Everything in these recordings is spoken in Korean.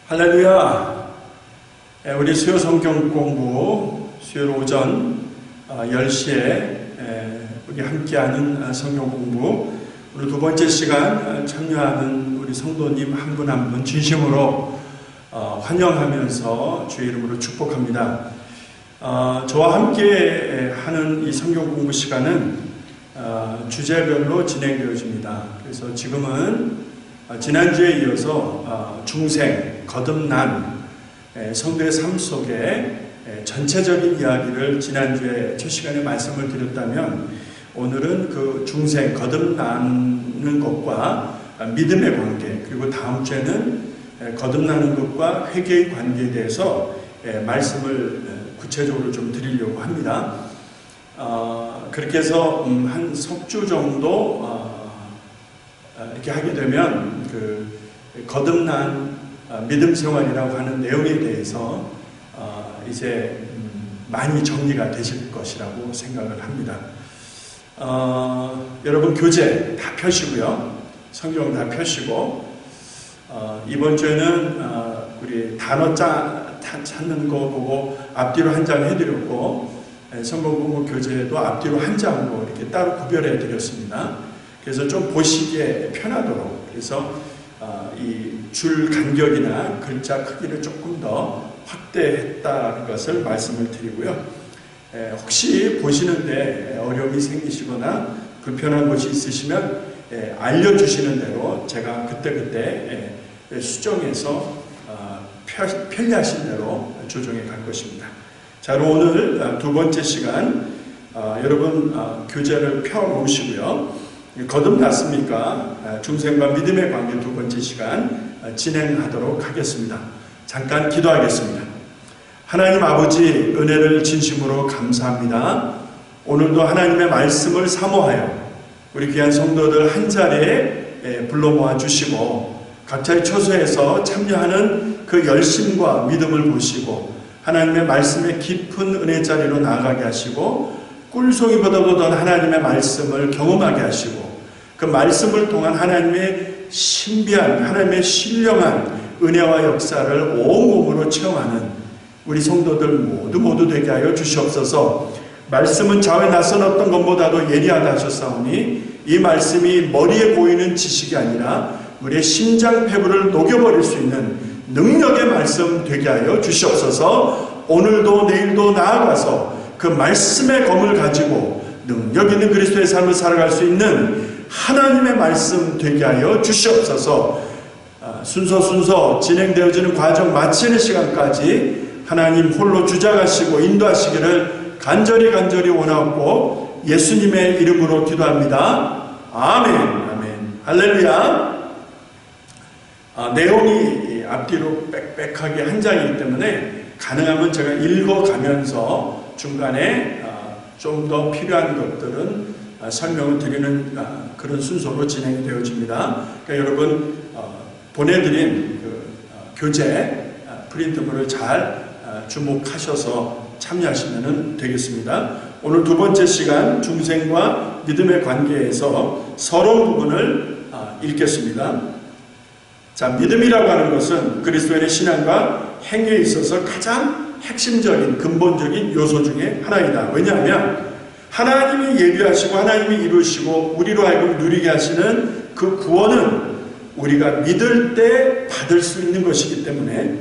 할렐루야. 우리 수요 성경 공부 수요일 오전 10시에 우리 함께하는 성경 공부, 오늘 두 번째 시간 참여하는 우리 성도님 한 분 한 분 진심으로 환영하면서 주의 이름으로 축복합니다. 저와 함께 하는 이 성경 공부 시간은 주제별로 진행되어집니다. 그래서 지금은 지난주에 이어서 중생, 거듭난 성도의 삶 속에 전체적인 이야기를 지난주에 첫 시간에 말씀을 드렸다면, 오늘은 그 중생, 거듭나는 것과 믿음의 관계, 그리고 다음 주에는 거듭나는 것과 회개의 관계에 대해서 말씀을 구체적으로 좀 드리려고 합니다. 그렇게 해서 한 석 주 정도 이렇게 하게 되면 그 거듭난 믿음 생활이라고 하는 내용에 대해서 이제 많이 정리가 되실 것이라고 생각을 합니다. 여러분 교재 다 펴시고요. 성경 다 펴시고, 이번 주에는 우리 단어 찾는 거 보고 앞뒤로 한 장 해드렸고, 성경 공부 교재도 앞뒤로 한 장으로 이렇게 따로 구별해 드렸습니다. 그래서 좀 보시기에 편하도록, 그래서 이 줄 간격이나 글자 크기를 조금 더 확대했다는 것을 말씀을 드리고요. 혹시 보시는데 어려움이 생기시거나 불편한 것이 있으시면 알려주시는 대로 제가 그때그때 수정해서 편리하신 대로 조정해 갈 것입니다. 자, 오늘 두 번째 시간, 여러분 교재를 펴놓으시고요. 거듭났습니까? 중생과 믿음의 관계 두 번째 시간 진행하도록 하겠습니다. 잠깐 기도하겠습니다. 하나님 아버지, 은혜를 진심으로 감사합니다. 오늘도 하나님의 말씀을 사모하여 우리 귀한 성도들 한 자리에 불러 모아 주시고, 각자의 처소에서 참여하는 그 열심과 믿음을 보시고 하나님의 말씀의 깊은 은혜 자리로 나아가게 하시고, 꿀송이보다도 더 하나님의 말씀을 경험하게 하시고, 그 말씀을 통한 하나님의 신비한, 하나님의 신령한 은혜와 역사를 온몸으로 체험하는 우리 성도들 모두 되게 하여 주시옵소서. 말씀은 자외 낯선 어떤 것보다도 예리하다 하셨사오니, 이 말씀이 머리에 보이는 지식이 아니라 우리의 심장 폐부를 녹여버릴 수 있는 능력의 말씀 되게 하여 주시옵소서. 오늘도 내일도 나아가서 그 말씀의 검을 가지고 능력 있는 그리스도의 삶을 살아갈 수 있는 하나님의 말씀 되게 하여 주시옵소서. 순서 진행되어지는 과정 마치는 시간까지 하나님 홀로 주장하시고 인도하시기를 간절히 원하고 예수님의 이름으로 기도합니다. 아멘. 할렐루야. 내용이 앞뒤로 빽빽하게 한 장이기 때문에 가능하면 제가 읽어가면서 중간에 좀 더 필요한 것들은 설명을 드리는 그런 순서로 진행이 되어집니다. 그러니까 여러분 보내드린 그 교재 프린트물을 잘 주목하셔서 참여하시면 되겠습니다. 오늘 두 번째 시간, 중생과 믿음의 관계에서 서론 부분을 읽겠습니다. 자, 믿음이라고 하는 것은 그리스도인의 신앙과 행위에 있어서 가장 핵심적인 근본적인 요소 중에 하나이다. 왜냐하면 하나님이 예비하시고 하나님이 이루시고 우리로 하여금 누리게 하시는 그 구원은 우리가 믿을 때 받을 수 있는 것이기 때문에,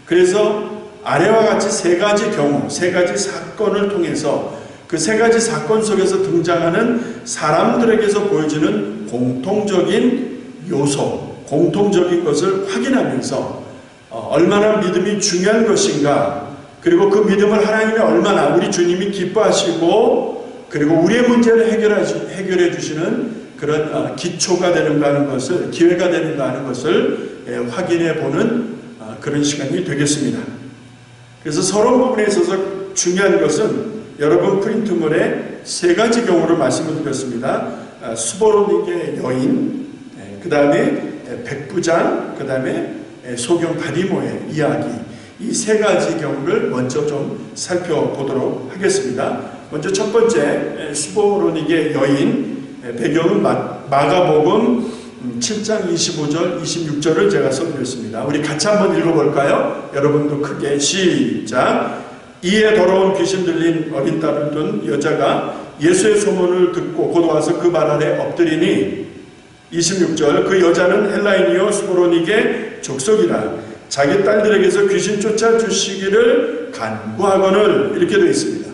그래서 아래와 같이 세 가지 경우, 세 가지 사건을 통해서 그 세 가지 사건 속에서 등장하는 사람들에게서 보여지는 공통적인 요소, 공통적인 것을 확인하면서 얼마나 믿음이 중요한 것인가, 그리고 그 믿음을 하나님이 얼마나 우리 주님이 기뻐하시고 그리고 우리의 문제를 해결해 주시는 그런 기초가 되는가 하는 것을, 기회가 되는가 하는 것을 확인해 보는 그런 시간이 되겠습니다. 그래서 서론 부분에 있어서 중요한 것은 여러분 프린트물에 세 가지 경우를 말씀을 드렸습니다. 수보로닉의 여인, 그 다음에 백부장, 그 다음에 소경 바디모의 이야기, 이 세 가지 경우를 먼저 좀 살펴보도록 하겠습니다. 먼저 첫 번째, 수보로닉의 여인, 배경은 마가복음 7장 25절, 26절을 제가 써드렸습니다. 우리 같이 한번 읽어볼까요? 여러분도 크게 시작. 이에 더러운 귀신 들린 어린 딸을 둔 여자가 예수의 소문을 듣고 곧 와서 그 발 아래 엎드리니 26절 그 여자는 헬라인이요 수고로닉의 족속이라 자기 딸들에게서 귀신 쫓아주시기를 간구하거늘 이렇게 되어 있습니다.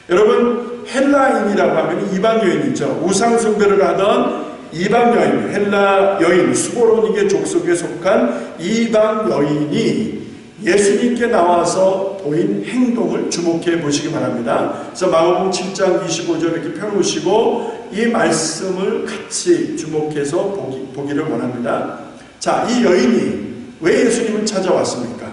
여러분 헬라인이라고 하면 이방 여인이죠. 우상 숭배를 하던 이방 여인, 헬라 여인, 수고로닉의 족속에 속한 이방 여인이 예수님께 나와서 보인 행동을 주목해 보시기 바랍니다. 그래서 마가복음 7장 25절 이렇게 펴놓으시고 이 말씀을 같이 주목해서 보기를 원합니다. 자, 이 여인이 왜 예수님을 찾아왔습니까?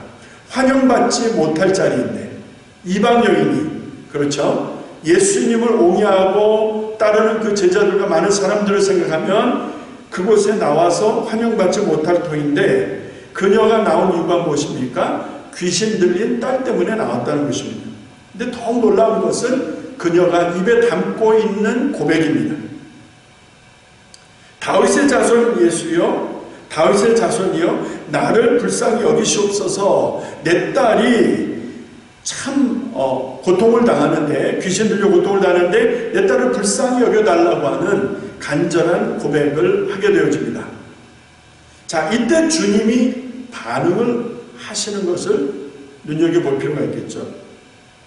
환영받지 못할 자리인데 이방 여인이 그렇죠? 예수님을 옹이하고 따르는 그 제자들과 많은 사람들을 생각하면 그곳에 나와서 환영받지 못할 터인데 그녀가 나온 이유가 무엇입니까? 귀신 들린 딸 때문에 나왔다는 것입니다. 근데 더욱 놀라운 것은 그녀가 입에 담고 있는 고백입니다. 다윗의 자손 예수여, 다윗의 자손이여, 나를 불쌍히 여기시옵소서. 내 딸이 참 고통을 당하는데, 귀신 들려 고통을 당하는데 내 딸을 불쌍히 여겨달라고 하는 간절한 고백을 하게 되어집니다. 자, 이때 주님이 반응을 하시는 것을 눈여겨볼 필요가 있겠죠.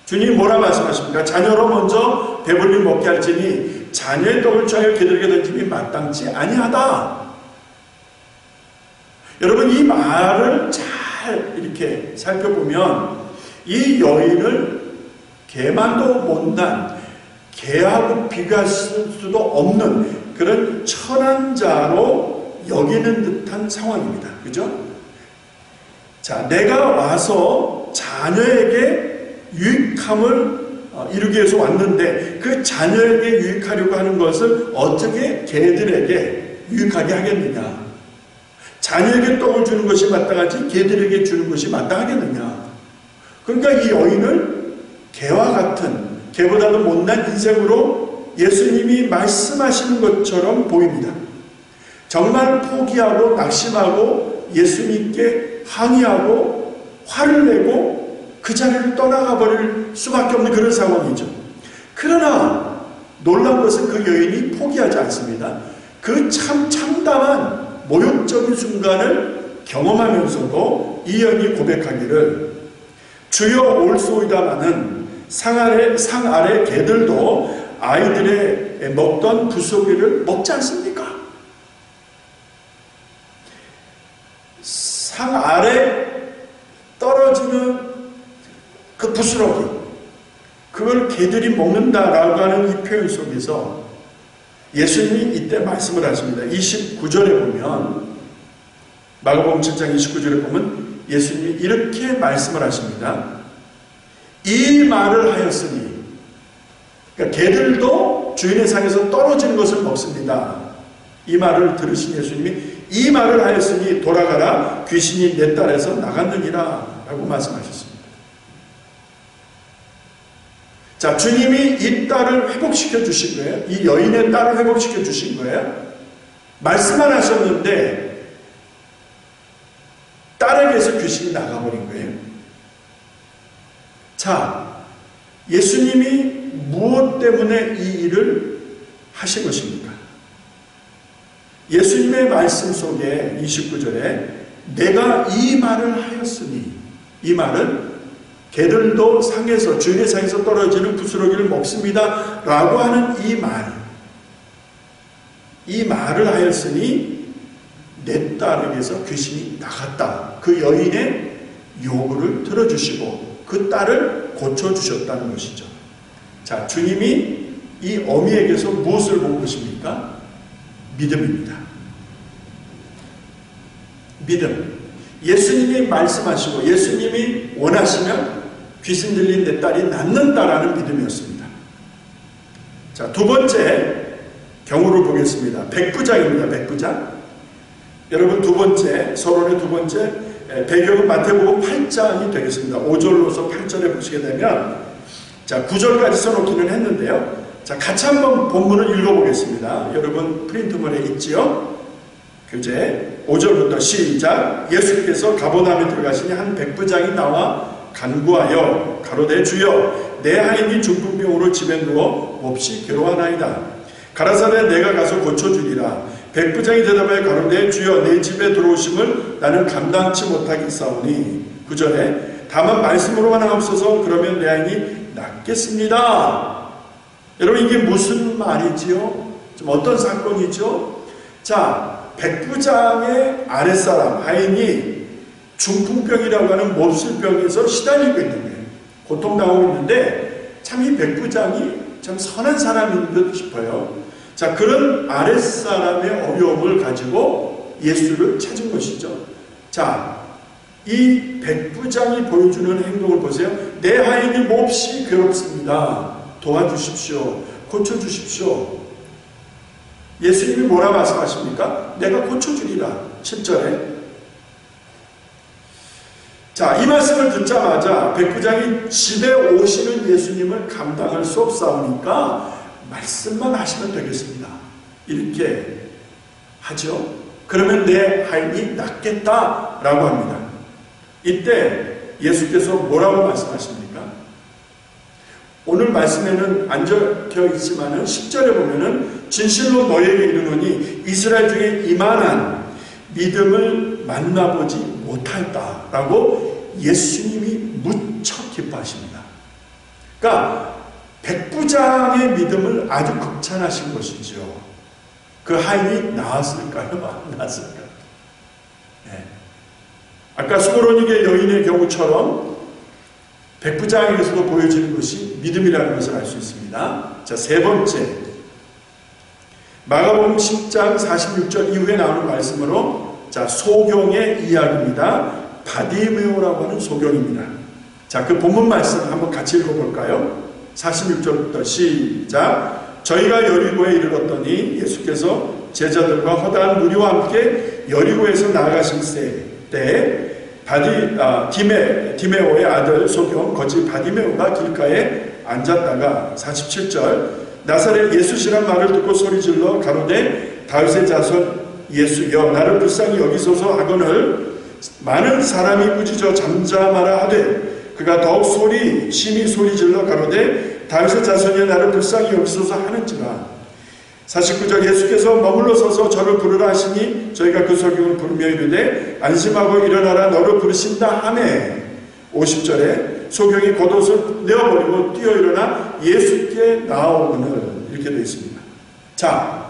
주님이 뭐라 말씀하십니까? 자녀로 먼저 배불리 먹게 할지니 자녀의 떡을 취하여 개들에게 던짐이 마땅치 아니하다. 여러분 이 말을 잘 이렇게 살펴보면 이 여인을 개만도 못난 개하고 비교할 수도 없는 그런 천한 자로 여기는 듯한 상황입니다. 그죠? 자, 내가 와서 자녀에게 유익함을 이루기 위해서 왔는데 그 자녀에게 유익하려고 하는 것을 어떻게 개들에게 유익하게 하겠느냐? 자녀에게 떡을 주는 것이 마땅하지 개들에게 주는 것이 마땅하겠느냐? 그러니까 이 여인을 개와 같은 개보다도 못난 인생으로 예수님이 말씀하시는 것처럼 보입니다. 정말 포기하고 낙심하고 예수님께 항의하고 화를 내고 그 자리를 떠나가 버릴 수밖에 없는 그런 상황이죠. 그러나 놀라운 것은 그 여인이 포기하지 않습니다. 그 참 참담한 모욕적인 순간을 경험하면서도 이 여인이 고백하기를 주여 올소이다마는 상 아래 개들도 아이들의 먹던 부스러기를 먹지 않습니까? 상 아래 떨어지는 그 부스러기, 그걸 개들이 먹는다라고 하는 이 표현 속에서 예수님이 이때 말씀을 하십니다. 29절에 보면, 마가복음 7장 29절에 보면 예수님이 이렇게 말씀을 하십니다. 이 말을 하였으니, 그러니까 개들도 주인의 상에서 떨어지는 것을 먹습니다. 이 말을 들으신 예수님이 이 말을 하였으니 돌아가라, 귀신이 내 딸에서 나갔느니라 라고 말씀하셨습니다. 자, 주님이 이 딸을 회복시켜 주신 거예요. 이 여인의 딸을 회복시켜 주신 거예요. 말씀만 하셨는데 딸에게서 귀신이 나가버린 거예요. 자, 예수님이 무엇 때문에 이 일을 하신 것입니까? 예수님의 말씀 속에 29절에 내가 이 말을 하였으니, 이 말은 개들도 상에서, 주인의 상에서 떨어지는 부스러기를 먹습니다 라고 하는 이 말을 하였으니 내 딸에게서 귀신이 나갔다. 그 여인의 요구를 들어주시고 그 딸을 고쳐주셨다는 것이죠. 자, 주님이 이 어미에게서 무엇을 본 것입니까? 믿음입니다. 믿음. 예수님이 말씀하시고 예수님이 원하시면 귀신 들린 내 딸이 낫는다라는 믿음이었습니다. 자, 두 번째 경우를 보겠습니다. 백부장입니다. 백부장. 여러분 두 번째, 서론의 두 번째 배경은 마태복음 8장이 되겠습니다. 5절로서 8절에 보시게 되면, 자, 9절까지 써놓기는 했는데요. 자, 같이 한번 본문을 읽어보겠습니다. 여러분 프린트물에 있지요? 교재 5절부터 시작. 예수께서 가버나움에 들어가시니 한 백부장이 나와 간구하여 가로되 주여 내 하인이 중풍병으로 집에 누워 몹시 괴로워하나이다. 가라사대 내가 가서 고쳐주리라. 백부장이 대답하여 가로되 주여 내 집에 들어오심을 나는 감당치 못하겠사오니 9절에 다만 말씀으로만 하옵소서. 그러면 내 하인이 낫겠습니다. 여러분 이게 무슨 말이지요? 좀 어떤 사건이죠? 자, 백부장의 아랫사람 하인이 중풍병이라고 하는 몹쓸병에서 시달리고 있는 거예요. 고통당하고 있는데 참 이 백부장이 참 선한 사람인 듯 싶어요. 자, 그런 아랫사람의 어려움을 가지고 예수를 찾은 것이죠. 자, 이 백부장이 보여주는 행동을 보세요. 내 하인이 몹시 괴롭습니다. 도와주십시오. 고쳐주십시오. 예수님이 뭐라 말씀하십니까? 내가 고쳐주리라. 7절에. 자, 이 말씀을 듣자마자 백부장이 집에 오시는 예수님을 감당할 수 없사오니까 말씀만 하시면 되겠습니다. 이렇게 하죠. 그러면 내 하인이 낫겠다라고 합니다. 이때 예수께서 뭐라고 말씀하십니까? 오늘 말씀에는 안 적혀 있지만은 10절에 보면은 진실로 너에게 이르노니 이스라엘 중에 이만한 믿음을 만나보지 못할까라고 예수님이 무척 기뻐하십니다. 그러니까 백부장의 믿음을 아주 극찬하신 것이죠. 그 하인이 나았을까요? 안 나았을까요? 네. 아까 수고로니게 여인의 경우처럼 백부장에게서도 보여지는 것이 믿음이라는 것을 알 수 있습니다. 자, 세 번째, 마가복음 10장 46절 이후에 나오는 말씀으로 자, 소경의 이야기입니다. 바디메오라고 하는 소경입니다. 자, 그 본문 말씀 한번 같이 읽어볼까요? 46절부터 시작. 저희가 여리고에 이르렀더니 예수께서 제자들과 허다한 무리와 함께 여리고에서 나아가실 때 디메오의 아들 소경 거지 바디메오가 길가에 앉았다가 47절 나사렛 예수시란 말을 듣고 소리질러 가로되 다윗의 자손 예수여 나를 불쌍히 여기소서 하거늘 많은 사람이 꾸짖어 잠잠하라 하되 그가 더욱 심히 소리질러 가로되 다윗의 자손이여 나를 불쌍히 여기소서 하는지라. 49절 예수께서 머물러 서서 저를 부르라 하시니 저희가 그 소경을 부르며 이르되 안심하고 일어나라 너를 부르신다 하매 50절에 소경이 겉옷을 내어버리고 뛰어 일어나 예수께 나아오거늘 이렇게 되어 있습니다. 자,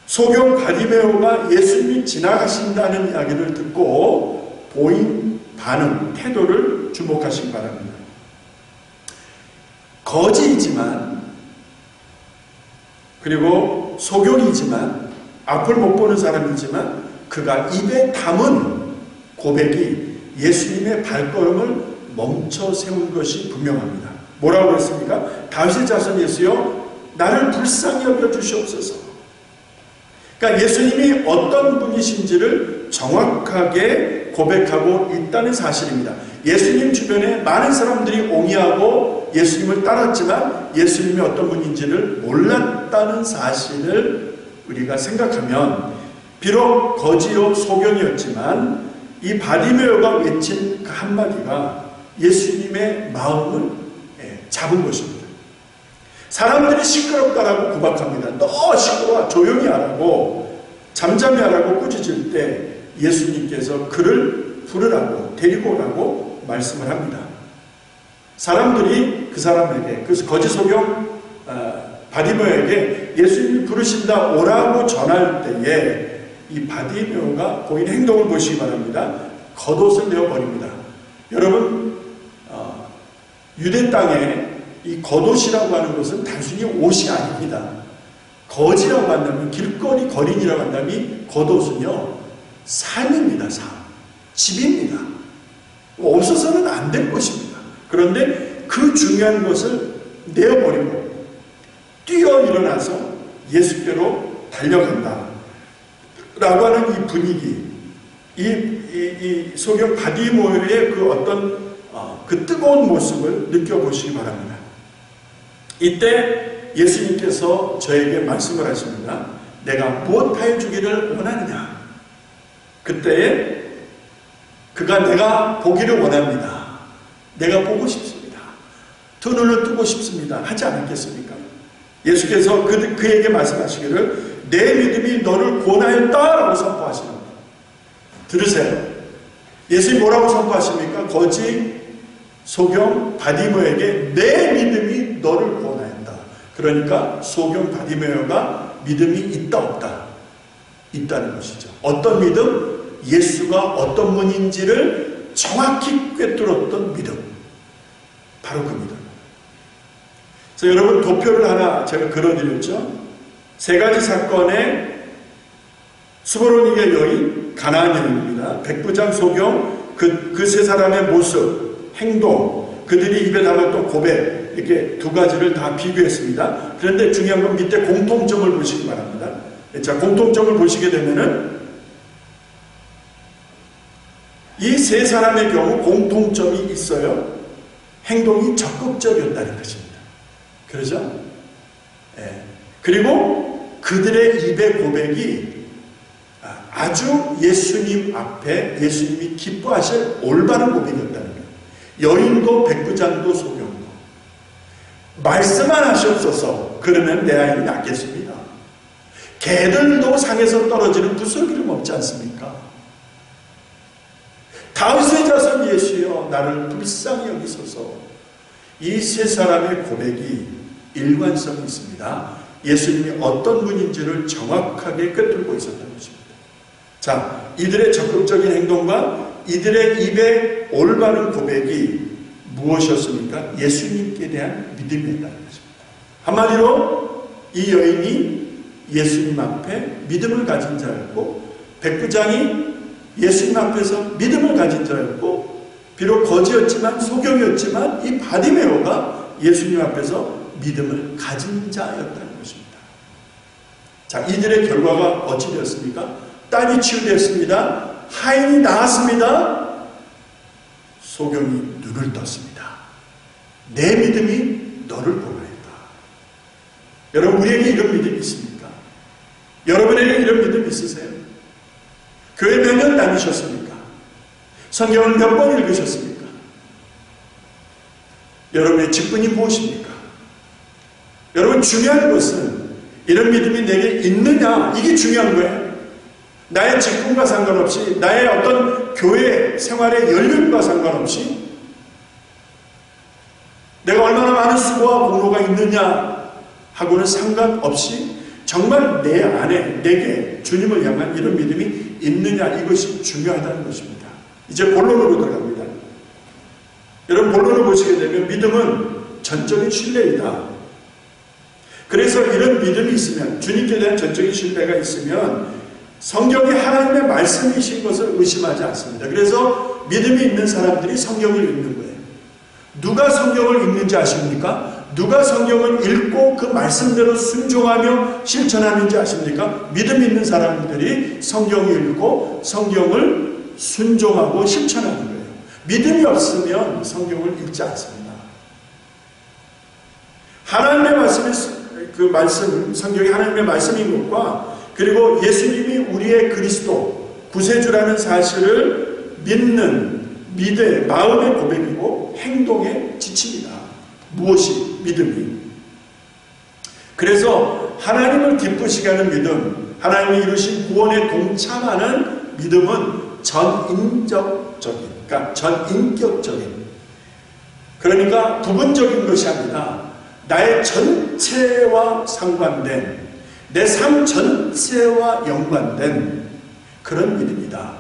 소경 바디메오가 예수님이 지나가신다는 이야기를 듣고 보인 반응, 태도를 주목하시기 바랍니다. 거지이지만 그리고 소경이지만 앞을 못 보는 사람이지만 그가 입에 담은 고백이 예수님의 발걸음을 멈춰 세운 것이 분명합니다. 뭐라고 했습니까? 다윗의 자손 예수여 나를 불쌍히 여겨 주시옵소서. 그러니까 예수님이 어떤 분이신지를 정확하게 고백하고 있다는 사실입니다. 예수님 주변에 많은 사람들이 옹이하고 예수님을 따랐지만 예수님이 어떤 분인지를 몰랐다는 사실을 우리가 생각하면 비록 거지요 소경이었지만 이 바디메오가 외친 그 한마디가 예수님의 마음을 잡은 것입니다. 사람들이 시끄럽다라고 구박합니다. 너 시끄러워 조용히 하라고 잠잠히 하라고 꾸짖을 때 예수님께서 그를 부르라고 데리고 오라고 말씀을 합니다. 사람들이 그 사람에게 그 거지 소경 바디메오에게 예수님이 부르신다 오라고 전할 때에 이 바디메오가 보인 행동을 보시기 바랍니다. 겉옷을 내어버립니다. 여러분 유대 땅에 이 겉옷이라고 하는 것은 단순히 옷이 아닙니다. 거지라고 한다면 길거리 거린이라고 한다면 이 겉옷은요 삶입니다. 삶, 집입니다. 없어서는 안 될 것입니다. 그런데 그 중요한 것을 내어버리고 뛰어 일어나서 예수께로 달려간다 라고 하는 이 분위기, 이 소경 바디메오의 그 어떤 그 뜨거운 모습을 느껴보시기 바랍니다. 이때 예수님께서 저에게 말씀을 하십니다. 내가 무엇하여 주기를 원하느냐? 그때에 그가 내가 보기를 원합니다. 내가 보고 싶습니다. 두 눈을 뜨고 싶습니다. 하지 않았겠습니까? 예수께서 그에게 말씀하시기를 내 믿음이 너를 구원하였다라고 선포하시는 거예요. 들으세요. 예수님이 뭐라고 선포하십니까? 거지 소경 바디메오에게 내 믿음이 너를 구원하였다. 그러니까 소경 바디메오가 믿음이 있다 없다? 있다는 것이죠. 어떤 믿음? 예수가 어떤 분인지를 정확히 꿰뚫었던 믿음. 바로 그 믿음. 그래서 여러분 도표를 하나 제가 그려드렸죠. 세 가지 사건의 스모로니게 여인, 가나안 여인입니다. 백부장 소경, 그 세 사람의 모습, 행동, 그들이 입에 담았던 고백, 이렇게 두 가지를 다 비교했습니다. 그런데 중요한 건 밑에 공통점을 보시기 바랍니다. 자, 공통점을 보시게 되면은 이 세 사람의 경우 공통점이 있어요. 행동이 적극적이었다는 것입니다. 그러죠? 예. 그리고 그들의 입의 고백이 아주 예수님 앞에 예수님이 기뻐하실 올바른 고백이었다는 거예요. 여인도 백부장도 소경도 말씀만 하시옵소서 그러면 내 아이는 낫겠습니다. 개들도 상에서 떨어지는 구슬기를 먹지 않습니까? 다윗의 자손 예수여 나를 불쌍히 여기소서. 이 세 사람의 고백이 일관성이 있습니다. 예수님이 어떤 분인지를 정확하게 꿰뚫고 있었다는 것입니다. 자, 이들의 적극적인 행동과 이들의 입의 올바른 고백이 무엇이었습니까? 예수님께 대한 믿음이었다는 것입니다. 한마디로 이 여인이 예수님 앞에 믿음을 가진 자였고 백부장이 예수님 앞에서 믿음을 가진 자였고 비록 거지였지만 소경이었지만 이 바디메오가 예수님 앞에서 믿음을 가진 자였다는 것입니다. 자, 이들의 결과가 어찌 되었습니까? 딸이 치유되었습니다. 하인이 나았습니다. 소경이 눈을 떴습니다. 내 믿음이 너를 구원했다. 여러분 우리에게 이런 믿음이 있습니까? 여러분에게 이런 믿음이 있으세요? 교회 몇 년 다니셨습니까? 성경을 몇 번 읽으셨습니까? 여러분의 직분이 무엇입니까? 여러분 중요한 것은 이런 믿음이 내게 있느냐 이게 중요한 거예요. 나의 직분과 상관없이 나의 어떤 교회 생활의 연륜과 상관없이 내가 얼마나 많은 수고와 공로가 있느냐 하고는 상관없이 정말 내 안에 내게 주님을 향한 이런 믿음이 있느냐 이것이 중요하다는 것입니다. 이제 본론으로 들어갑니다. 여러분 본론을 보시게 되면 믿음은 전적인 신뢰이다. 그래서 이런 믿음이 있으면 주님께 대한 전적인 신뢰가 있으면 성경이 하나님의 말씀이신 것을 의심하지 않습니다. 그래서 믿음이 있는 사람들이 성경을 읽는 거예요. 누가 성경을 읽는지 아십니까? 누가 성경을 읽고 그 말씀대로 순종하며 실천하는지 아십니까? 믿음 있는 사람들이 성경을 읽고 성경을 순종하고 실천하는 거예요. 믿음이 없으면 성경을 읽지 않습니다. 하나님의 성경이 하나님의 말씀인 것과 그리고 예수님이 우리의 그리스도 구세주라는 사실을 믿는 마음의 고백이고 행동의 지침이다. 무엇이 믿음이? 그래서 하나님을 기쁘시게 하는 믿음, 하나님이 이루신 구원에 동참하는 믿음은 그러니까 전인격적인, 그러니까 부분적인 것이 아니라 나의 전체와 상관된, 내 삶 전체와 연관된 그런 믿음이다.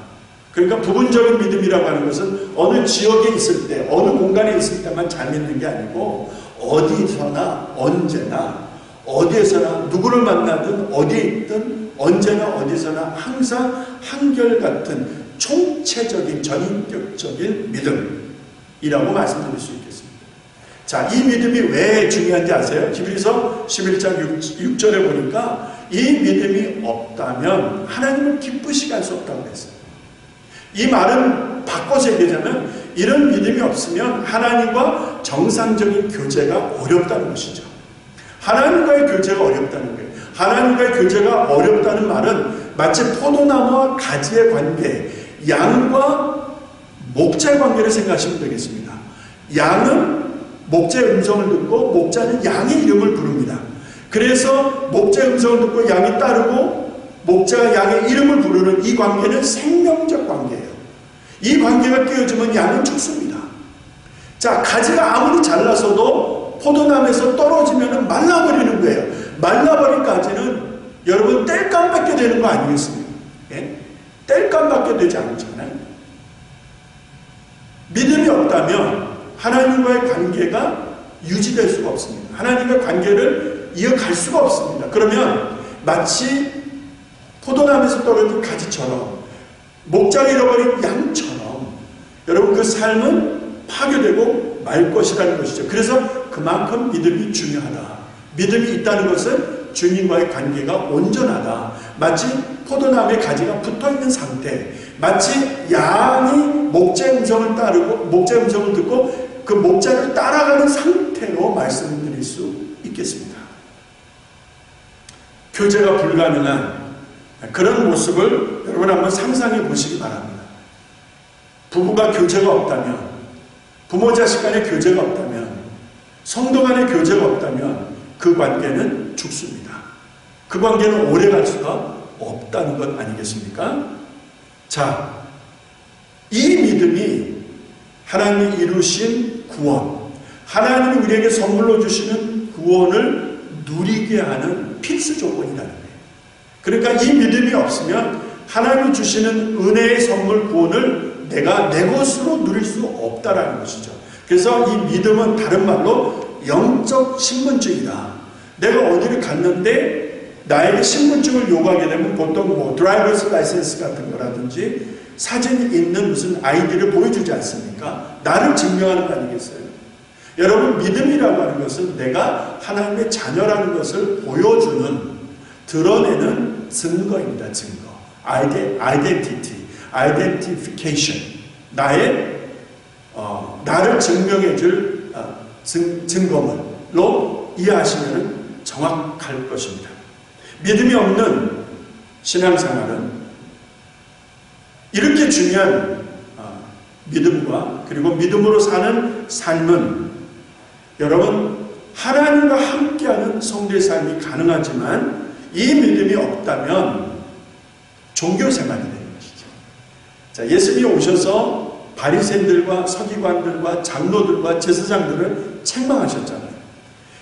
그러니까 부분적인 믿음이라고 하는 것은 어느 지역에 있을 때, 어느 공간에 있을 때만 잘 믿는 게 아니고 어디서나 언제나 어디에서나 누구를 만나든 어디에 있든 언제나 어디서나 항상 한결같은 총체적인 전인격적인 믿음이라고 말씀드릴 수 있겠습니다. 자, 이 믿음이 왜 중요한지 아세요? 히브리서 11장 6절에 보니까 이 믿음이 없다면 하나님을 기쁘시게 할 수 없다고 했어요. 이 말은 바꿔서 얘기하자면 이런 믿음이 없으면 하나님과 정상적인 교제가 어렵다는 것이죠. 하나님과의 교제가 어렵다는 거예요. 하나님과의 교제가 어렵다는 말은 마치 포도나무와 가지의 관계, 양과 목자의 관계를 생각하시면 되겠습니다. 양은 목자의 음성을 듣고 목자는 양의 이름을 부릅니다. 그래서 목자의 음성을 듣고 양이 따르고 목자가 양의 이름을 부르는 이 관계는 생명적 관계예요. 이 관계가 깨어지면 양은 죽습니다. 자, 가지가 아무리 잘나서도 포도나무에서 떨어지면 말라버리는 거예요. 말라버린 가지는 여러분 땔감 받게 되는 거 아니겠습니까? 예? 땔감 받게 되지 않잖아요. 믿음이 없다면 하나님과의 관계가 유지될 수가 없습니다. 하나님과 관계를 이어갈 수가 없습니다. 그러면 마치 포도나무에서 떨어진 가지처럼 목자가 잃어버린 양처럼 여러분 그 삶은 파괴되고 말 것이라는 것이죠. 그래서 그만큼 믿음이 중요하다. 믿음이 있다는 것은 주님과의 관계가 온전하다. 마치 포도나무의 가지가 붙어있는 상태, 마치 양이 목자의 음성을 따르고 목자의 음성을 듣고 그 목자를 따라가는 상태로 말씀드릴 수 있겠습니다. 교제가 불가능한 그런 모습을 여러분 한번 상상해 보시기 바랍니다. 부부가 교제가 없다면, 부모 자식 간의 교제가 없다면, 성도 간의 교제가 없다면 그 관계는 죽습니다. 그 관계는 오래갈 수가 없다는 것 아니겠습니까? 자, 이 믿음이 하나님이 이루신 구원, 하나님이 우리에게 선물로 주시는 구원을 누리게 하는 필수 조건이라는 거예요. 그러니까 이 믿음이 없으면 하나님이 주시는 은혜의 선물 구원을 내가 내 것으로 누릴 수 없다라는 것이죠. 그래서 이 믿음은 다른 말로 영적 신분증이다. 내가 어디를 갔는데 나에게 신분증을 요구하게 되면 보통 드라이버스 라이센스 같은 거라든지 사진이 있는 무슨 아이디를 보여주지 않습니까? 나를 증명하는 거 아니겠어요? 여러분, 믿음이라고 하는 것은 내가 하나님의 자녀라는 것을 보여주는, 드러내는 증거입니다. 증거. 아이덴티티, 아이덴티피케이션. 나를 증명해줄 증거물로 이해하시면 정확할 것입니다. 믿음이 없는 신앙생활은 이렇게 중요한 믿음과 그리고 믿음으로 사는 삶은 여러분 하나님과 함께하는 성도의 삶이 가능하지만 이 믿음이 없다면 종교생활이 되는 것이죠. 자, 예수님이 오셔서 바리새인들과 서기관들과 장로들과 제사장들을 책망하셨잖아요.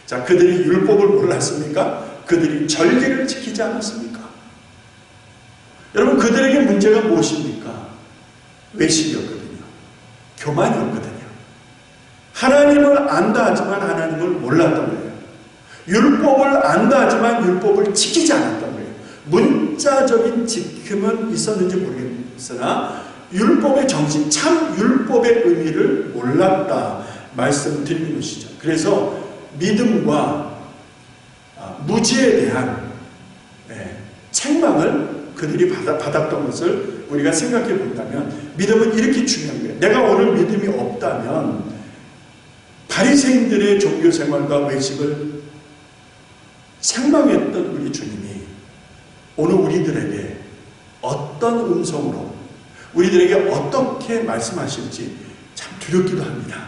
자, 그들이 율법을 몰랐습니까? 그들이 절기를 지키지 않았습니까? 여러분, 그들에게 문제가 무엇입니까? 외식이었거든요. 교만이었거든요. 하나님을 안다 하지만 하나님을 몰랐던 거예요. 율법을 안다 하지만 율법을 지키지 않았던 거예요. 문자적인 지킴은 있었는지 모르겠으나 율법의 정신, 참 율법의 의미를 몰랐다 말씀드리는 것이죠. 그래서 믿음과 무지에 대한 책망을 그들이 받았던 것을 우리가 생각해 본다면 믿음은 이렇게 중요한 거예요. 내가 오늘 믿음이 없다면 바리새인들의 종교생활과 외식을 책망했던 우리 주님이 오늘 우리들에게 어떤 음성으로 우리들에게 어떻게 말씀하실지 참 두렵기도 합니다.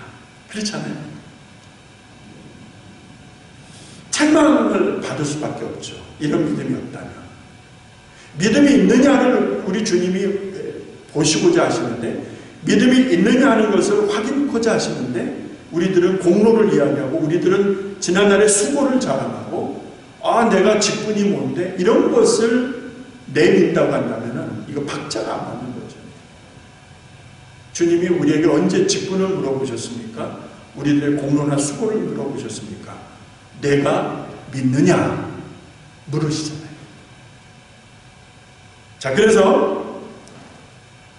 그렇잖아요. 책망을 받을 수밖에 없죠. 이런 믿음이 없다면. 믿음이 있느냐를 우리 주님이 보시고자 하시는데, 믿음이 있느냐 하는 것을 확인하고자 하시는데, 우리들은 공로를 이야기하고 우리들은 지난날의 수고를 자랑하고 내가 직분이 뭔데 이런 것을 내민다고 한다면 이거 박자가 안 맞는 거죠. 주님이 우리에게 언제 직분을 물어보셨습니까? 우리들의 공로나 수고를 물어보셨습니까? 내가 믿느냐 물으시잖아요. 자, 그래서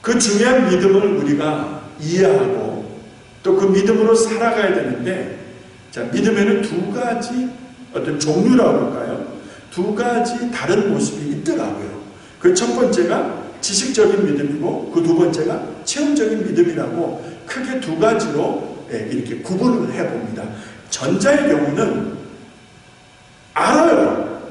그 중요한 믿음을 우리가 이해하고 또 그 믿음으로 살아가야 되는데, 자, 믿음에는 두 가지 어떤 종류라고 할까요? 두 가지 다른 모습이 있더라고요. 그 첫 번째가 지식적인 믿음이고 그 두 번째가 체험적인 믿음이라고 크게 두 가지로 이렇게 구분을 해봅니다. 전자의 경우는 알아요.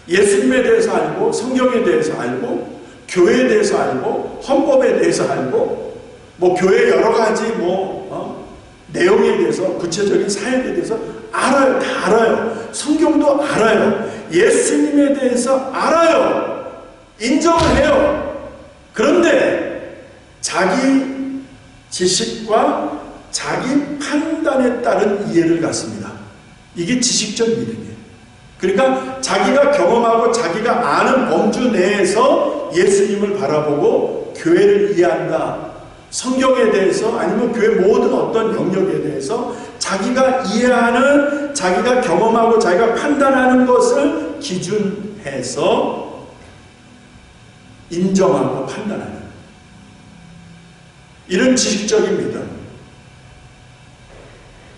예수님에 대해서 알고, 성경에 대해서 알고, 교회에 대해서 알고, 헌법에 대해서 알고, 뭐 교회 여러 가지 내용에 대해서, 구체적인 사역에 대해서 알아요. 다 알아요. 성경도 알아요. 예수님에 대해서 알아요. 인정을 해요. 그런데 자기 지식과 자기 판단에 따른 이해를 갖습니다. 이게 지식적 믿음이에요. 그러니까 자기가 경험하고 자기가 아는 범주 내에서 예수님을 바라보고 교회를 이해한다. 성경에 대해서 아니면 교회 모든 어떤 영역에 대해서 자기가 이해하는, 자기가 경험하고 자기가 판단하는 것을 기준해서 인정하고 판단하는 이런 지식적인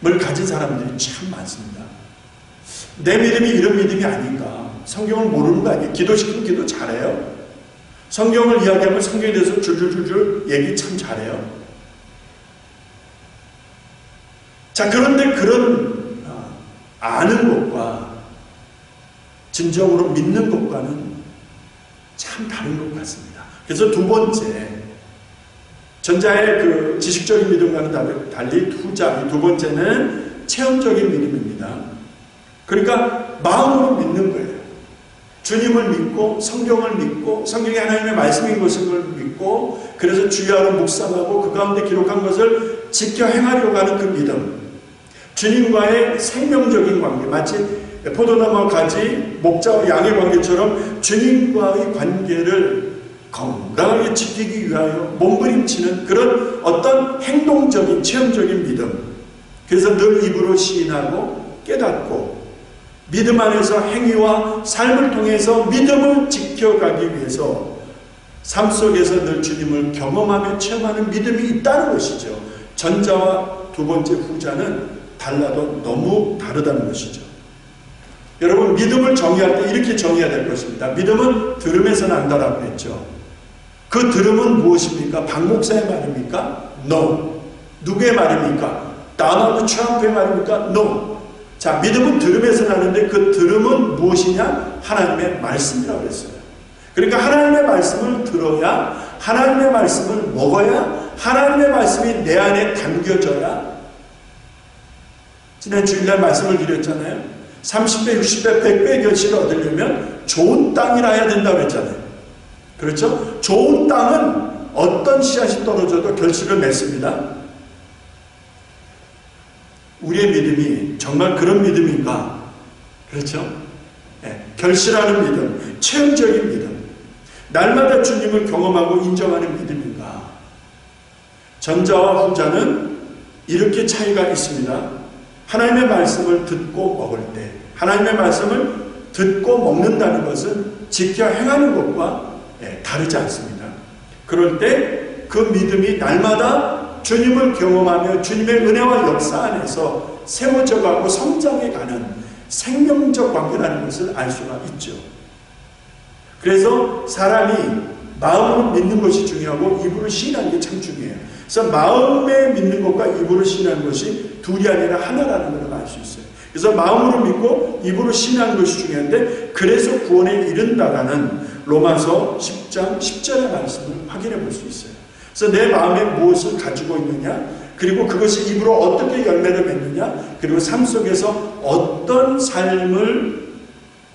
믿음을 가진 사람들이 참 많습니다. 내 믿음이 이런 믿음이 아닌가. 성경을 모르는 거 아니에요. 기도시키면 기도 잘해요. 성경을 이야기하면 성경에 대해서 줄줄줄줄 얘기 참 잘해요. 자, 그런데 그런 아는 것과 진정으로 믿는 것과는 참 다른 것 같습니다. 그래서 두 번째, 전자의 그 지식적인 믿음과는 달리 후자, 두 번째는 체험적인 믿음입니다. 그러니까 마음으로 믿는 거예요. 주님을 믿고 성경을 믿고 성경이 하나님의 말씀인 것을 믿고 그래서 주야로 묵상하고 그 가운데 기록한 것을 지켜 행하려고 하는 그 믿음, 주님과의 생명적인 관계, 마치 포도나무와 가지, 목자와 양의 관계처럼 주님과의 관계를 건강하게 지키기 위하여 몸부림치는 그런 어떤 행동적인 체험적인 믿음. 그래서 늘 입으로 시인하고 깨닫고 믿음 안에서 행위와 삶을 통해서 믿음을 지켜가기 위해서 삶 속에서 늘 주님을 경험하며 체험하는 믿음이 있다는 것이죠. 전자와 두 번째 후자는 달라도 너무 다르다는 것이죠. 여러분, 믿음을 정의할 때 이렇게 정의해야 될 것입니다. 믿음은 들음에서 난다라고 했죠. 그 들음은 무엇입니까? 박 목사의 말입니까? No. 누구의 말입니까? 도널드 트럼프의 말입니까? No. 자, 믿음은 들음에서 나는데 그 들음은 무엇이냐? 하나님의 말씀이라고 했어요. 그러니까 하나님의 말씀을 들어야, 하나님의 말씀을 먹어야, 하나님의 말씀이 내 안에 담겨져야. 지난 주일날 말씀을 드렸잖아요. 30배, 60배, 100배 결실을 얻으려면 좋은 땅이라 해야 된다고 했잖아요. 그렇죠? 좋은 땅은 어떤 씨앗이 떨어져도 결실을 맺습니다. 우리의 믿음이 정말 그런 믿음인가? 그렇죠? 네, 결실하는 믿음, 체험적인 믿음, 날마다 주님을 경험하고 인정하는 믿음인가? 전자와 후자는 이렇게 차이가 있습니다. 하나님의 말씀을 듣고 먹을 때, 하나님의 말씀을 듣고 먹는다는 것은 지켜 행하는 것과 다르지 않습니다. 그럴 때 그 믿음이 날마다 주님을 경험하며 주님의 은혜와 역사 안에서 세워져 가고 성장해 가는 생명적 관계라는 것을 알 수가 있죠. 그래서 사람이 마음으로 믿는 것이 중요하고 입으로 시인하는 게 참 중요해요. 그래서 마음에 믿는 것과 입으로 시인하는 것이 둘이 아니라 하나라는 걸 알 수 있어요. 그래서 마음으로 믿고 입으로 시인하는 것이 중요한데, 그래서 구원에 이른다라는 로마서 10장 10절의 말씀을 확인해 볼 수 있어요. 그래서 내 마음에 무엇을 가지고 있느냐, 그리고 그것이 입으로 어떻게 열매를 맺느냐, 그리고 삶 속에서 어떤 삶을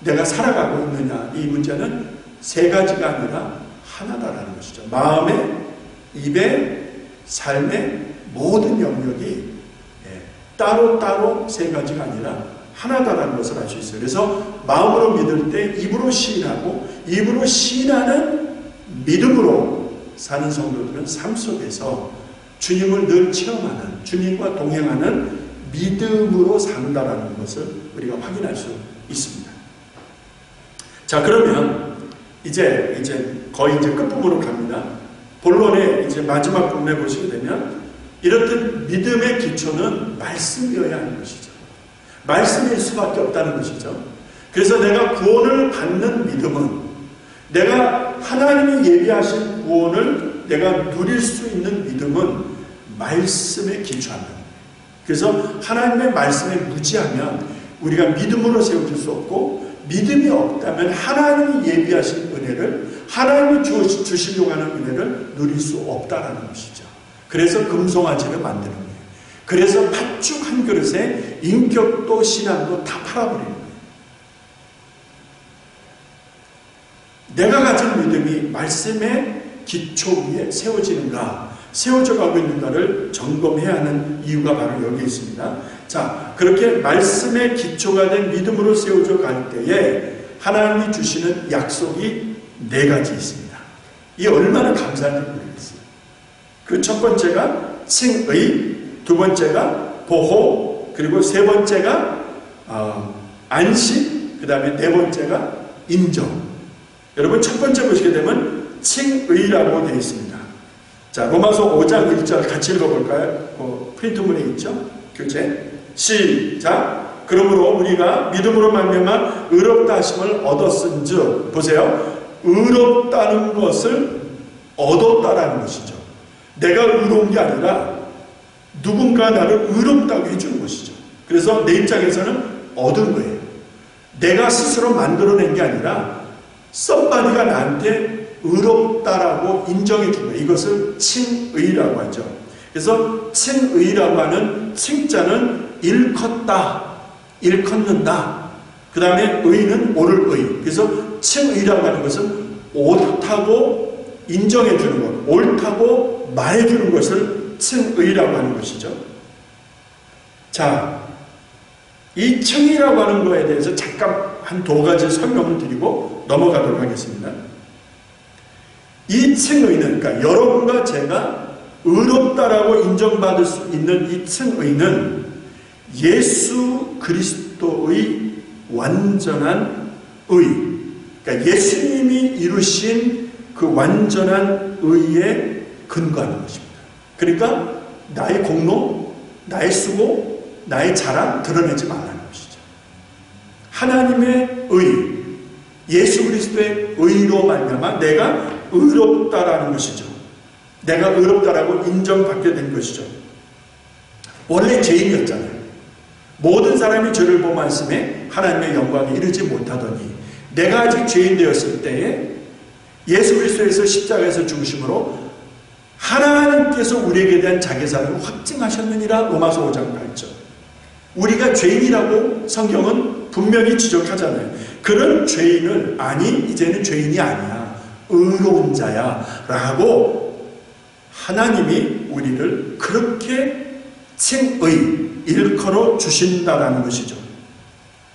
내가 살아가고 있느냐, 이 문제는 세 가지가 아니라 하나다라는 것이죠. 마음에, 입에, 삶의 모든 영역이 따로따로 세 가지가 아니라 하나다라는 것을 알 수 있어요. 그래서 마음으로 믿을 때 입으로 시인하고 입으로 시인하는 믿음으로 사는 성도들은 삶 속에서 주님을 늘 체험하는, 주님과 동행하는 믿음으로 산다라는 것을 우리가 확인할 수 있습니다. 자, 그러면 이제 거의 끝부분으로 갑니다. 본론의 이제 마지막 부분에 보시게 되면, 이렇듯 믿음의 기초는 말씀이어야 하는 것이죠. 말씀일 수밖에 없다는 것이죠. 그래서 내가 구원을 받는 믿음은, 내가 하나님이 예비하신 구원을 내가 누릴 수 있는 믿음은 말씀에 기초한다. 그래서 하나님의 말씀에 무지하면 우리가 믿음으로 세워질 수 없고, 믿음이 없다면 하나님이 예비하신 은혜를, 하나님이 주시려고 하는 은혜를 누릴 수 없다라는 것이죠. 그래서 금송아지를 만드는 거예요. 그래서 팥죽 한 그릇에 인격도 신앙도 다 팔아버리는 거예요. 내가 가진 믿음이 말씀의 기초 위에 세워지는가, 세워져 가고 있는가를 점검해야 하는 이유가 바로 여기 있습니다. 자, 그렇게 말씀의 기초가 된 믿음으로 세워져 갈 때에 하나님이 주시는 약속이 4가지 있습니다. 이 얼마나 감사한지 모르겠어요. 그 첫 번째가 칭의, 두 번째가 보호, 그리고 세 번째가 안식, 그 다음에 네 번째가 인정. 여러분 첫 번째 보시게 되면 칭의라고 되어 있습니다. 자, 로마서 5장 1절 같이 읽어볼까요? 프린트문에 있죠? 교재. 시작. 그러므로 우리가 믿음으로 말미암아 의롭다 하심을 얻었은즉, 보세요. 의롭다는 것을 얻었다라는 것이죠. 내가 의로운 게 아니라 누군가 나를 의롭다고 해주는 것이죠. 그래서 내 입장에서는 얻은 거예요. 내가 스스로 만들어낸 게 아니라 썸바디가 나한테 의롭다라고 인정해 준 거예요. 이것을 칭의라고 하죠. 그래서 칭의라고 하는 칭자는 일컫다, 일컫는다. 그 다음에 의는 옳을 의. 그래서 칭의라고 하는 것은 옳다고 인정해 주는 것, 옳다고 말해 주는 것을 칭의라고 하는 것이죠. 자, 이 칭의라고 하는 것에 대해서 잠깐 한 2가지 설명을 드리고 넘어가도록 하겠습니다. 이 칭의는, 그러니까 여러분과 제가 의롭다라고 인정받을 수 있는 이 칭의는 예수 그리스도의 완전한 의, 그러니까 예수님이 이루신 그 완전한 의에 근거하는 것입니다. 그러니까 나의 공로, 나의 수고, 나의 자랑 드러내지 말라는 것이죠. 하나님의 의, 예수 그리스도의 의로 말미암아 내가 의롭다라는 것이죠. 내가 의롭다라고 인정받게 된 것이죠. 원래 죄인이었잖아요. 모든 사람이 죄를 범하였음에 하나님의 영광에 이르지 못하더니 내가 아직 죄인 되었을 때에 예수 그리스도에서 십자가에서 죽으심으로 하나님께서 우리에게 대한 자기사랑을 확증하셨느니라. 로마서 5장 8절. 우리가 죄인이라고 성경은 분명히 지적하잖아요. 그런 죄인을 아니 이제는 죄인이 아니야, 의로운 자야 라고 하나님이 우리를 그렇게 칭의, 일컬어 주신다라는 것이죠.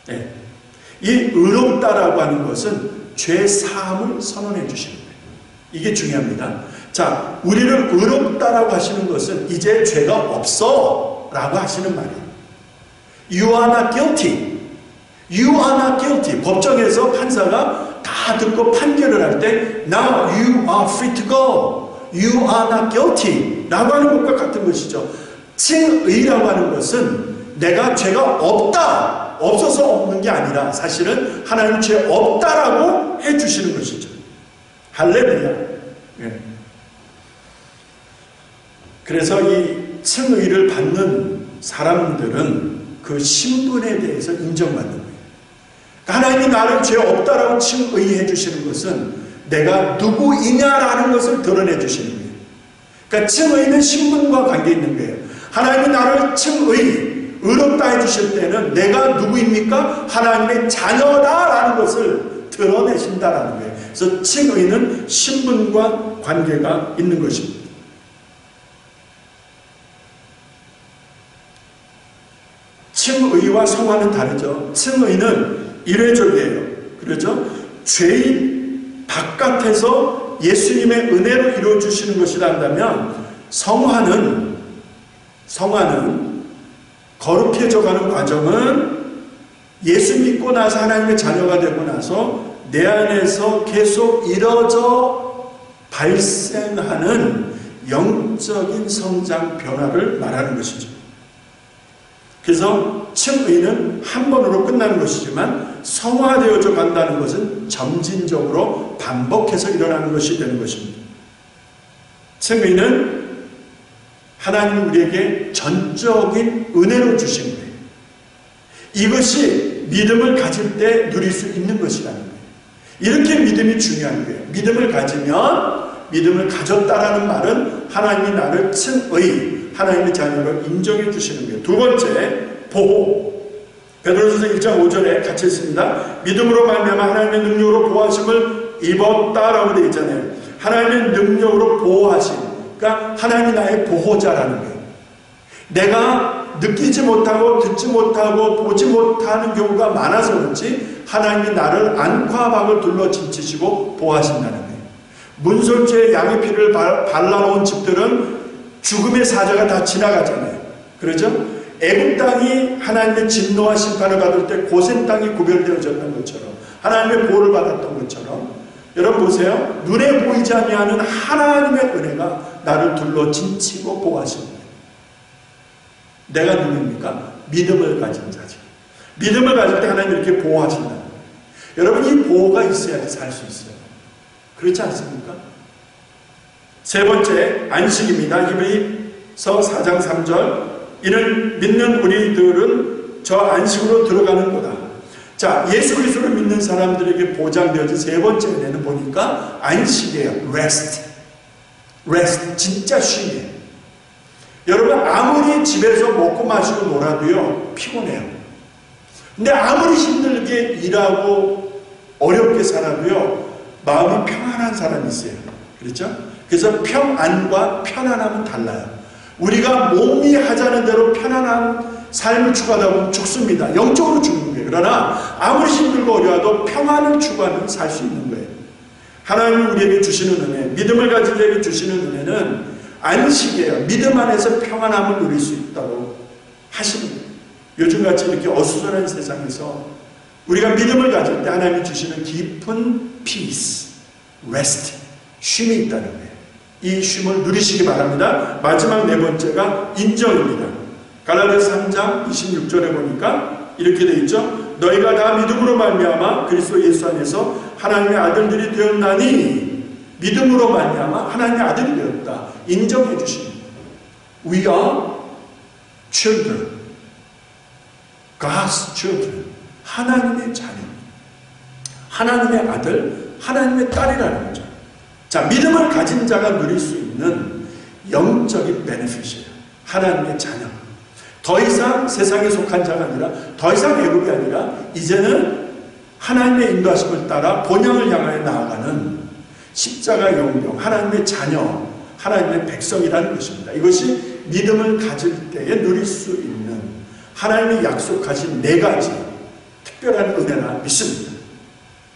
네. 이 의롭다라고 하는 것은 죄 사함을 선언해 주시는 거예요. 이게 중요합니다. 자, 우리를 의롭다라고 하시는 것은 이제 죄가 없어 라고 하시는 말이에요. You are not guilty. You are not guilty. 법정에서 판사가 다 듣고 판결을 할 때 Now you are free to go. You are not guilty 라고 하는 것과 같은 것이죠. 칭의라고 하는 것은 내가 죄가 없다, 없어서 없는 게 아니라 사실은 하나님 죄 없다라고 해주시는 것이죠. 할렐루야. 예. 그래서 이 칭의를 받는 사람들은 그 신분에 대해서 인정받는 거예요. 하나님이 나를 죄 없다라고 칭의해 주시는 것은 내가 누구이냐라는 것을 드러내 주시는 거예요. 그러니까 칭의는 신분과 관계 있는 거예요. 하나님이 나를 칭의, 의롭다 해주실 때는 내가 누구입니까? 하나님의 자녀다라는 것을 드러내신다라는 거예요. 그래서 칭의는 신분과 관계가 있는 것입니다. 칭의와 성화는 다르죠. 칭의는 일회적이에요. 그렇죠? 죄인 바깥에서 예수님의 은혜로 이루어주시는 것이라 한다면 성화는 거룩해져가는 과정은 예수 믿고 나서 하나님의 자녀가 되고 나서 내 안에서 계속 이뤄져 발생하는 영적인 성장 변화를 말하는 것이죠. 그래서 칭의는 한 번으로 끝나는 것이지만 성화되어져 간다는 것은 점진적으로 반복해서 일어나는 것이 되는 것입니다. 칭의는 하나님이 우리에게 전적인 은혜로 주신 거예요. 이것이 믿음을 가질 때 누릴 수 있는 것이라는 거예요. 이렇게 믿음이 중요한 거예요. 믿음을 가지면, 믿음을 가졌다라는 말은 하나님이 나를 칭의, 하나님의 자녀를 인정해 주시는 거예요. 두 번째, 보호. 베드로전서 1장 5절에 같이 있습니다. 믿음으로 말미암아 하나님의 능력으로 보호하심을 입었다라고 되어 있잖아요. 하나님의 능력으로 보호하심. 그러니까 하나님이 나의 보호자라는 거예요. 내가 느끼지 못하고 듣지 못하고 보지 못하는 경우가 많아서 그렇지 하나님이 나를 안과 박을 둘러 진치시고 보호하신다는 거예요. 문설주에 양의 피를 발라놓은 집들은 죽음의 사자가 다 지나가잖아요. 그렇죠? 애굽 땅이 하나님의 진노와 심판을 받을 때 고센 땅이 구별되어졌던 것처럼 하나님의 보호를 받았던 것처럼 여러분 보세요. 눈에 보이지 아니하는 하나님의 은혜가 나를 둘러 진치고 보호하십니다. 내가 누굽니까? 믿음을 가진 자죠. 믿음을 가질 때 하나님이 이렇게 보호하신다. 여러분 이 보호가 있어야지 살 수 있어요. 그렇지 않습니까? 세 번째 안식입니다. 히브리서 4장 3절 이는 믿는 우리들은 저 안식으로 들어가는 거다. 자, 예수 그리스도를 믿는 사람들에게 보장되어진 세 번째 은혜는 보니까 안식이에요. rest. 진짜 쉼이에요. 여러분 아무리 집에서 먹고 마시고 놀아도요 피곤해요. 근데 아무리 힘들게 일하고 어렵게 살아도요 마음이 평안한 사람이 있어요. 그렇죠? 그래서 평안과 편안함은 달라요. 우리가 몸이 하자는 대로 편안한 삶을 추구하다 보면 죽습니다. 영적으로 죽는 거예요. 그러나 아무리 힘들고 어려워도 평안을 추구하면 살 수 있는 거예요. 하나님이 우리에게 주시는 은혜, 믿음을 가진 자에게 주시는 은혜는 안식이에요. 믿음 안에서 평안함을 누릴 수 있다고 하시는 거예요. 요즘같이 이렇게 어수선한 세상에서 우리가 믿음을 가질 때 하나님이 주시는 깊은 peace, rest, 쉼이 있다는 거예요. 이 쉼을 누리시기 바랍니다. 마지막 네 번째가 인정입니다. 갈라디아서 3장 26절에 보니까 이렇게 되어 있죠. 너희가 다 믿음으로 말미암아 그리스도 예수 안에서 하나님의 아들들이 되었나니 믿음으로 말미암아 하나님의 아들이 되었다. 인정해 주십니다. We are children. God's children. 하나님의 자녀. 하나님의 아들, 하나님의 딸이라는 거죠. 자, 믿음을 가진 자가 누릴 수 있는 영적인 베네핏이에요. 하나님의 자녀. 더 이상 세상에 속한 자가 아니라 더 이상 애국이 아니라 이제는 하나님의 인도하심을 따라 본향을 향하여 나아가는 십자가 용병, 하나님의 자녀, 하나님의 백성이라는 것입니다. 이것이 믿음을 가질 때에 누릴 수 있는 하나님이 약속하신 네 가지 특별한 은혜라 믿습니다.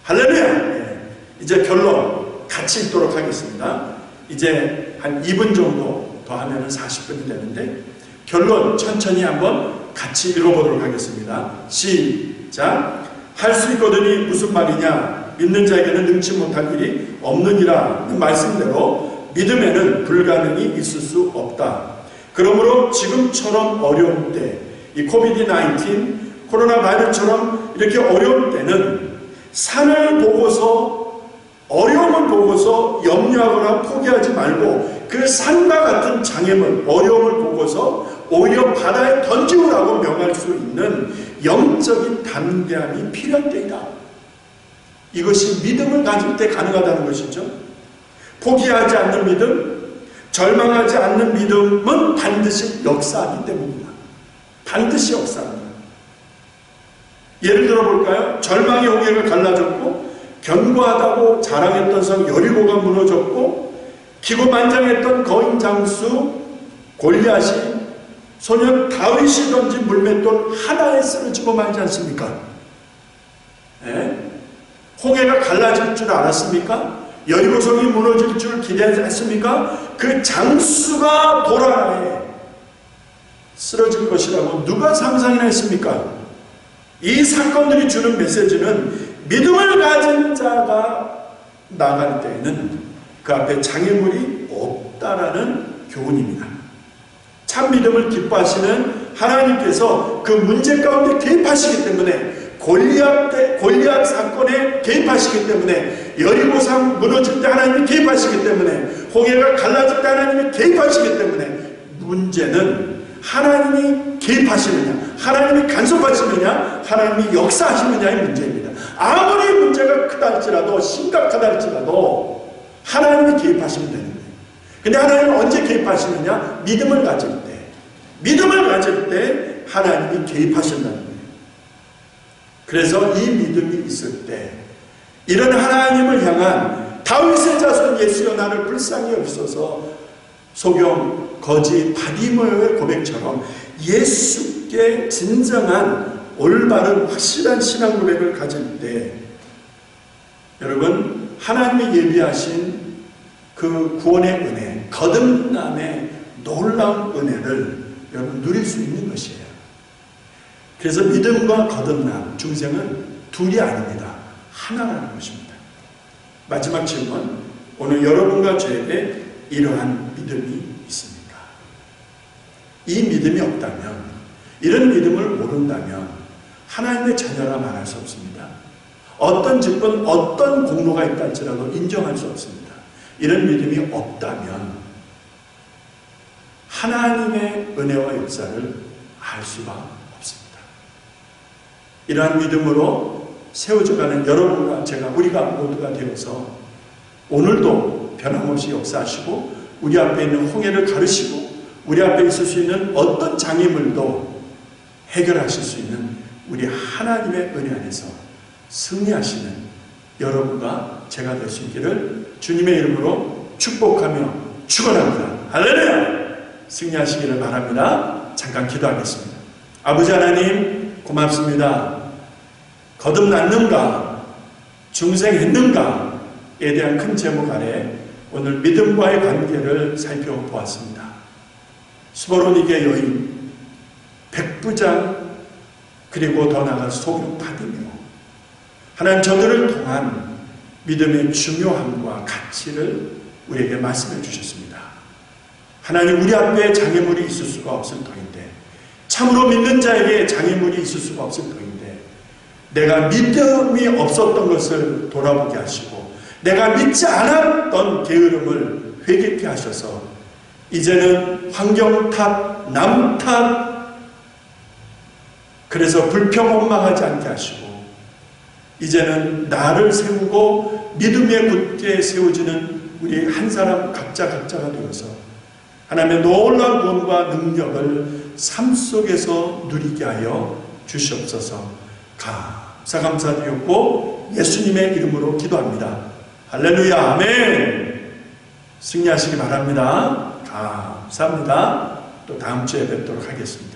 할렐루야! 네. 이제 결론 같이 읽도록 하겠습니다. 이제 한 2분 정도 더 하면 40분이 되는데 결론 천천히 한번 같이 읽어보도록 하겠습니다. 시작! 할 수 있거든이 무슨 말이냐? 믿는 자에게는 능치 못할 일이 없느니라는 말씀대로 믿음에는 불가능이 있을 수 없다. 그러므로 지금처럼 어려운 때, 이 코비드-19, 코로나 바이러스처럼 이렇게 어려울 때는 산을 보고서 어려움을 보고서 염려하거나 포기하지 말고 그 산과 같은 장애물, 어려움을 보고서 오히려 바다에 던지우라고 명할 수 있는 영적인 담대함이 필요한 때이다. 이것이 믿음을 가질 때 가능하다는 것이죠. 포기하지 않는 믿음, 절망하지 않는 믿음은 반드시 역사하기 때문입니다. 반드시 역사합니다. 예를 들어 볼까요? 절망의 홍해가 갈라졌고 견고하다고 자랑했던 성 여리고가 무너졌고 기고만장했던 거인 장수 골리앗이 소년 다윗이 던진 물맷돌 하나에 쓰러지고 말지 않습니까? 네? 홍해가 갈라질 줄 알았습니까? 여리고성이 무너질 줄 기대했습니까? 그 장수가 도라에 쓰러질 것이라고 누가 상상이나 했습니까? 이 사건들이 주는 메시지는 믿음을 가진 자가 나갈 때에는 그 앞에 장애물이 없다라는 교훈입니다. 참 믿음을 기뻐하시는 하나님께서 그 문제 가운데 개입하시기 때문에 골리앗 사건에 개입하시기 때문에 여리고성 무너질 때 하나님이 개입하시기 때문에 홍해가 갈라질 때 하나님이 개입하시기 때문에 문제는 하나님이 개입하시느냐, 하나님이 간섭하시느냐, 하나님이 역사하시느냐의 문제입니다. 아무리 문제가 크다 할지라도, 심각하다 할지라도 하나님이 개입하시면 되는 거예요. 근데 하나님은 언제 개입하시느냐? 믿음을 가질 때. 믿음을 가질 때 하나님이 개입하신다는 거예요. 그래서 이 믿음이 있을 때 이런 하나님을 향한 다윗의 자손 예수여 나를 불쌍히 여기소서, 소경 거지 바디모의 고백처럼 예수께 진정한 올바른 확실한 신앙 고백을 가질 때 여러분 하나님이 예비하신 그 구원의 은혜, 거듭남의 놀라운 은혜를 여러분 누릴 수 있는 것이에요. 그래서 믿음과 거듭남, 중생은 둘이 아닙니다. 하나라는 것입니다. 마지막 질문, 오늘 여러분과 저에게 이러한 믿음이 있습니까? 이 믿음이 없다면, 이런 믿음을 모른다면 하나님의 자녀라 말할 수 없습니다. 어떤 직분, 어떤 공로가 있다 할지라도 인정할 수 없습니다. 이런 믿음이 없다면 하나님의 은혜와 역사를 알 수가 없습니다. 이러한 믿음으로 세워져가는 여러분과 제가, 우리가 모두가 되어서 오늘도 변함없이 역사하시고 우리 앞에 있는 홍해를 가르시고 우리 앞에 있을 수 있는 어떤 장애물도 해결하실 수 있는 우리 하나님의 은혜 안에서 승리하시는 여러분과 제가 될 수 있기를 주님의 이름으로 축복하며 축원합니다. 할렐루야! 승리하시기를 바랍니다. 잠깐 기도하겠습니다. 아버지 하나님 고맙습니다. 거듭났는가, 중생했는가에 대한 큰 제목 아래 오늘 믿음과의 관계를 살펴보았습니다. 스보로닉의 여인, 백부장, 그리고 더 나아가 소경 바디메오, 하나님 저들을 통한 믿음의 중요함과 가치를 우리에게 말씀해 주셨습니다. 하나님 우리 앞에 장애물이 있을 수가 없을 터인데, 참으로 믿는 자에게 장애물이 있을 수가 없을 터인데, 내가 믿음이 없었던 것을 돌아보게 하시고 내가 믿지 않았던 게으름을 회개케 하셔서 이제는 환경 탓, 남 탓, 그래서 불평 원망하지 않게 하시고 이제는 나를 세우고 믿음에 굳게 세워지는 우리 한 사람 각자가 되어서 하나님의 놀라운 구원과 능력을 삶 속에서 누리게 하여 주시옵소서. 감사드렸고 예수님의 이름으로 기도합니다. 할렐루야, 아멘. 승리하시기 바랍니다. 감사합니다. 또 다음 주에 뵙도록 하겠습니다.